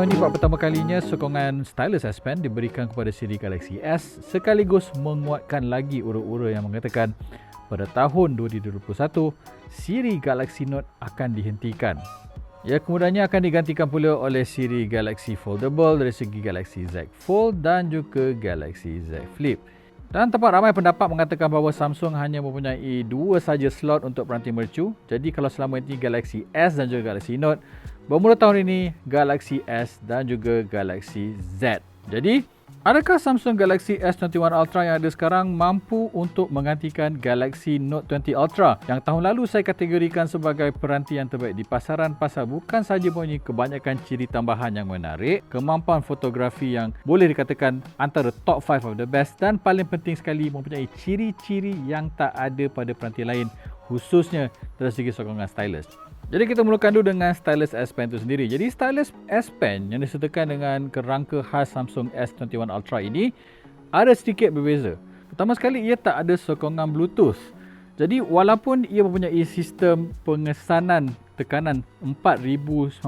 tahun ini buat pertama kalinya sokongan stylus S Pen diberikan kepada siri Galaxy S, sekaligus menguatkan lagi ura-ura yang mengatakan pada tahun 2021 siri Galaxy Note akan dihentikan. Ya, kemudiannya akan digantikan pula oleh siri Galaxy Foldable dari segi Galaxy Z Fold dan juga Galaxy Z Flip. Dan terdapat ramai pendapat mengatakan bahawa Samsung hanya mempunyai 2 saja slot untuk peranti mercu. Jadi kalau selama ini Galaxy S dan juga Galaxy Note, bermula tahun ini Galaxy S dan juga Galaxy Z. Jadi, adakah Samsung Galaxy S21 Ultra yang ada sekarang mampu untuk menggantikan Galaxy Note 20 Ultra yang tahun lalu saya kategorikan sebagai peranti yang terbaik di pasaran pasal bukan sahaja mempunyai kebanyakan ciri tambahan yang menarik, kemampuan fotografi yang boleh dikatakan antara top 5 of the best dan paling penting sekali mempunyai ciri-ciri yang tak ada pada peranti lain, khususnya dari segi sokongan stylus. Jadi kita mulakan dulu dengan stylus S Pen itu sendiri. Jadi stylus S Pen yang disertakan dengan kerangka khas Samsung S21 Ultra ini ada sedikit berbeza. Pertama sekali, ia tak ada sokongan Bluetooth. Jadi walaupun ia mempunyai sistem pengesanan tekanan 4099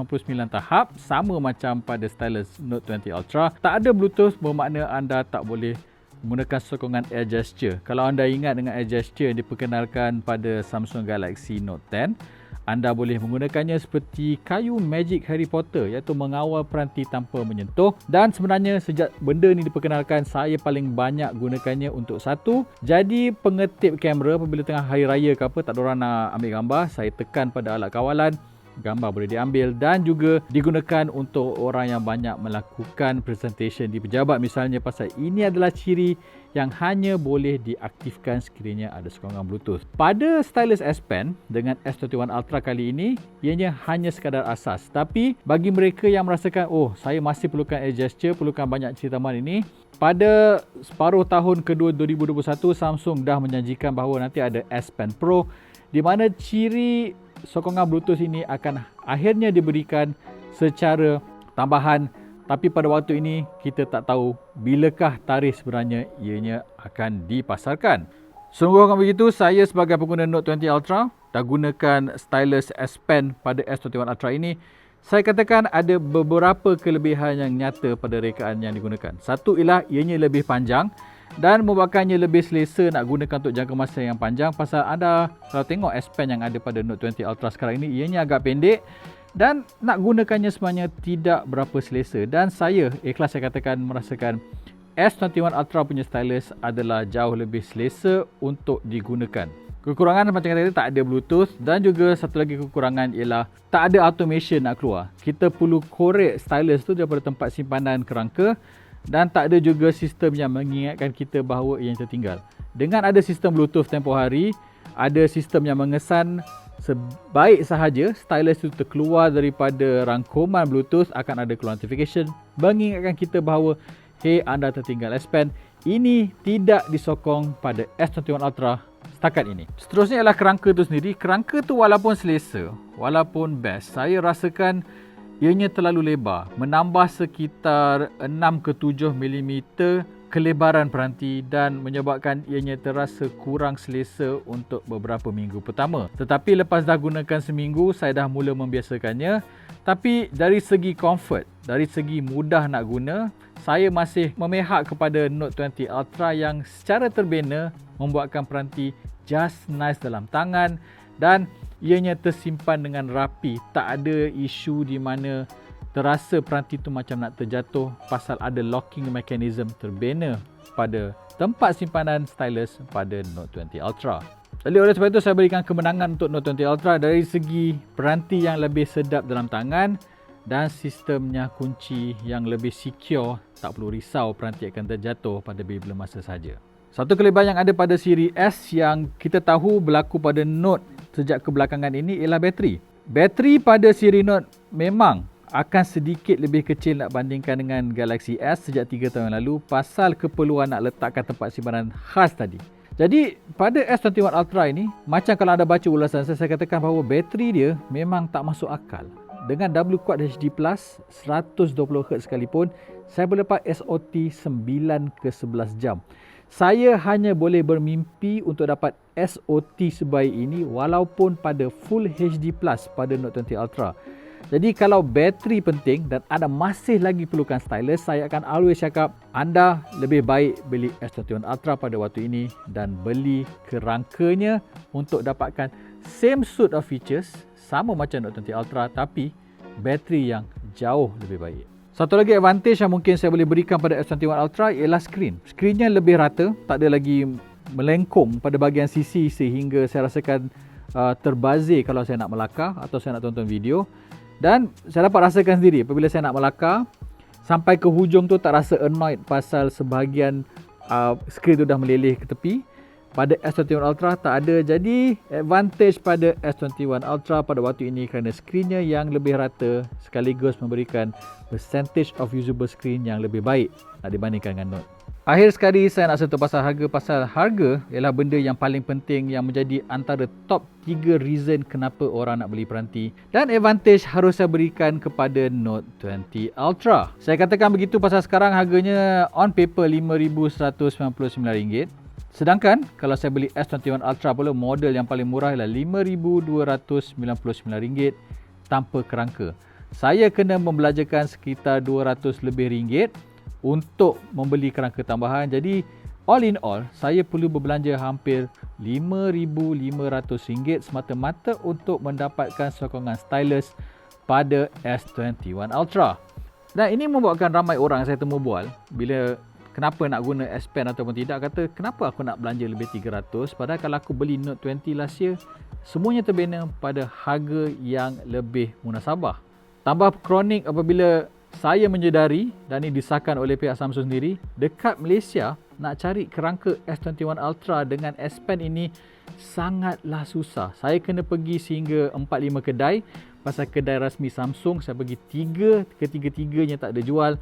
tahap sama macam pada stylus Note 20 Ultra, tak ada Bluetooth bermakna anda tak boleh menggunakan sokongan air gesture. Kalau anda ingat dengan air gesture yang diperkenalkan pada Samsung Galaxy Note 10, anda boleh menggunakannya seperti kayu magic Harry Potter, iaitu mengawal peranti tanpa menyentuh. Dan sebenarnya sejak benda ni diperkenalkan, saya paling banyak gunakannya untuk satu, jadi pengetip kamera apabila tengah hari raya ke apa, tak ada orang nak ambil gambar, saya tekan pada alat kawalan, gambar boleh diambil. Dan juga digunakan untuk orang yang banyak melakukan presentation di pejabat misalnya, pasal ini adalah ciri yang hanya boleh diaktifkan sekiranya ada sokongan Bluetooth. Pada stylus S Pen dengan S21 Ultra kali ini, ianya hanya sekadar asas. Tapi bagi mereka yang merasakan, oh saya masih perlukan air gesture, perlukan banyak ciri tambahan ini, pada separuh tahun kedua 2021, Samsung dah menjanjikan bahawa nanti ada S Pen Pro, di mana ciri sokongan Bluetooth ini akan akhirnya diberikan secara tambahan. Tapi pada waktu ini kita tak tahu bilakah tarikh sebenarnya ianya akan dipasarkan. Sungguh kalau begitu, saya sebagai pengguna Note 20 Ultra dah gunakan stylus S Pen pada S21 Ultra ini. Saya katakan ada beberapa kelebihan yang nyata pada rekaan yang digunakan. Satu ialah ianya lebih panjang dan membuatkannya lebih selesa nak gunakan untuk jangka masa yang panjang. Pasal anda kalau tengok S Pen yang ada pada Note 20 Ultra sekarang ini, ianya agak pendek dan nak gunakannya sebenarnya tidak berapa selesa. Dan saya ikhlas saya katakan merasakan S21 Ultra punya stylus adalah jauh lebih selesa untuk digunakan. Kekurangan macam kata tadi, tak ada Bluetooth, dan juga satu lagi kekurangan ialah tak ada automation nak keluar. Kita perlu korek stylus tu daripada tempat simpanan kerangka, dan tak ada juga sistem yang mengingatkan kita bahawa ia tertinggal. Dengan ada sistem Bluetooth tempoh hari, ada sistem yang mengesan sebaik sahaja stylus itu terkeluar daripada rangkuman Bluetooth, akan ada keluar notification mengingatkan kita bahawa hey, anda tertinggal S Pen. Ini tidak disokong pada S21 Ultra setakat ini. Seterusnya ialah kerangka itu sendiri. Kerangka tu walaupun selesa, walaupun best, saya rasakan ianya terlalu lebar, menambah sekitar 6 ke 7 mm kelebaran peranti dan menyebabkan ianya terasa kurang selesa untuk beberapa minggu pertama. Tetapi lepas dah gunakan seminggu, saya dah mula membiasakannya. Tapi dari segi comfort, dari segi mudah nak guna, saya masih memihak kepada Note 20 Ultra yang secara terbena membuatkan peranti just nice dalam tangan dan ianya tersimpan dengan rapi. Tak ada isu di mana terasa peranti tu macam nak terjatuh pasal ada locking mechanism terbena pada tempat simpanan stylus pada Note 20 Ultra. Jadi oleh sebab itu saya berikan kemenangan untuk Note 20 Ultra dari segi peranti yang lebih sedap dalam tangan dan sistemnya kunci yang lebih secure. Tak perlu risau peranti akan terjatuh pada bila masa saja. Satu kelebihan yang ada pada siri S yang kita tahu berlaku pada Note sejak kebelakangan ini ialah bateri. Bateri pada siri Note memang akan sedikit lebih kecil nak bandingkan dengan Galaxy S sejak 3 tahun lalu pasal keperluan nak letakkan tempat simpanan khas tadi. Jadi pada S21 Ultra ini, macam kalau anda baca ulasan saya katakan bahawa bateri dia memang tak masuk akal. Dengan W Quad HD Plus 120Hz sekalipun, saya boleh dapat SOT 9 ke 11 jam. Saya hanya boleh bermimpi untuk dapat SOT sebaik ini walaupun pada Full HD Plus pada Note 20 Ultra. Jadi kalau bateri penting dan anda masih lagi perlukan stylus, saya akan always cakap anda lebih baik beli S21 Ultra pada waktu ini dan beli kerangkanya untuk dapatkan same suite of features sama macam Note 20 Ultra tapi bateri yang jauh lebih baik. Satu lagi advantage yang mungkin saya boleh berikan pada S21 Ultra ialah skrin. Skrinnya lebih rata, tak ada lagi melengkung pada bahagian sisi sehingga saya rasakan terbazir kalau saya nak melakar atau saya nak tonton video. Dan saya dapat rasakan sendiri apabila saya nak melakar sampai ke hujung tu tak rasa annoyed pasal sebahagian skrin tu dah meleleh ke tepi. Pada S21 Ultra tak ada. Jadi advantage pada S21 Ultra pada waktu ini kerana skrinnya yang lebih rata sekaligus memberikan percentage of usable screen yang lebih baik dibandingkan dengan Note. Akhir sekali saya nak sentuh pasal harga. Pasal harga ialah benda yang paling penting yang menjadi antara top 3 reason kenapa orang nak beli peranti. Dan advantage harus saya berikan kepada Note 20 Ultra. Saya katakan begitu pasal sekarang harganya on paper RM5,199. Sedangkan kalau saya beli S21 Ultra pula, model yang paling murah ialah RM5,299 tanpa kerangka. Saya kena membelajarkan sekitar RM200 lebih untuk membeli kerangka tambahan. Jadi all in all, saya perlu berbelanja hampir RM5,500 semata-mata untuk mendapatkan sokongan stylus pada S21 Ultra. Dan ini membuatkan ramai orang saya temu bual bila kenapa nak guna S Pen ataupun tidak, kata kenapa aku nak belanja lebih 300 padahal kalau aku beli Note 20 last year semuanya terbina pada harga yang lebih munasabah. Tambah kronik apabila saya menyedari, dan ini disahkan oleh pihak Samsung sendiri, dekat Malaysia nak cari kerangka S21 Ultra dengan S Pen ini sangatlah susah. Saya kena pergi sehingga 4-5 kedai. Pasal kedai rasmi Samsung saya pergi 3, ketiga-tiganya tak ada jual.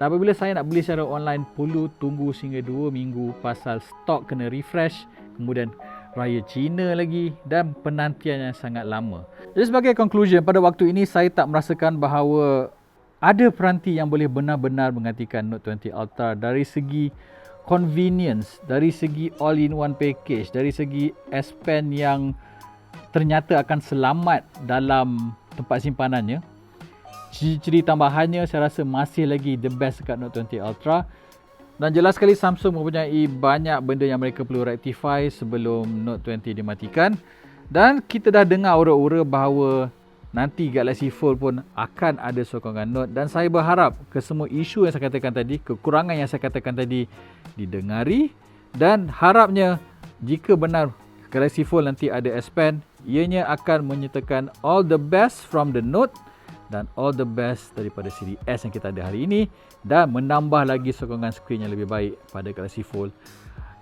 Dan apabila saya nak beli secara online perlu tunggu sehingga 2 minggu pasal stok kena refresh, kemudian Raya Cina lagi dan penantian yang sangat lama. Jadi sebagai conclusion, pada waktu ini saya tak merasakan bahawa ada peranti yang boleh benar-benar menggantikan Note 20 Ultra dari segi convenience, dari segi all-in-one package, dari segi S Pen yang ternyata akan selamat dalam tempat simpanannya. Ciri-ciri tambahannya saya rasa masih lagi the best dekat Note 20 Ultra. Dan jelas sekali Samsung mempunyai banyak benda yang mereka perlu rectify sebelum Note 20 dimatikan. Dan kita dah dengar ura-ura bahawa nanti Galaxy Fold pun akan ada sokongan Note. Dan saya berharap kesemua isu yang saya katakan tadi, kekurangan yang saya katakan tadi didengari. Dan harapnya jika benar Galaxy Fold nanti ada S Pen, ianya akan menyertakan all the best from the Note dan all the best daripada siri S yang kita ada hari ini dan menambah lagi sokongan skrin yang lebih baik pada Galaxy Fold.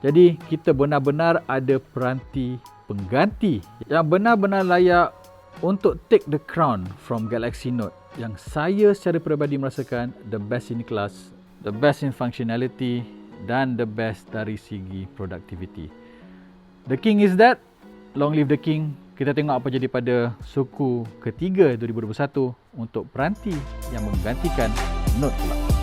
Jadi kita benar-benar ada peranti pengganti yang benar-benar layak untuk take the crown from Galaxy Note yang saya secara peribadi merasakan the best in class, the best in functionality dan the best dari segi productivity. The king is dead, long live the king. Kita tengok apa jadi pada suku ketiga 2021 untuk peranti yang menggantikan Note pula.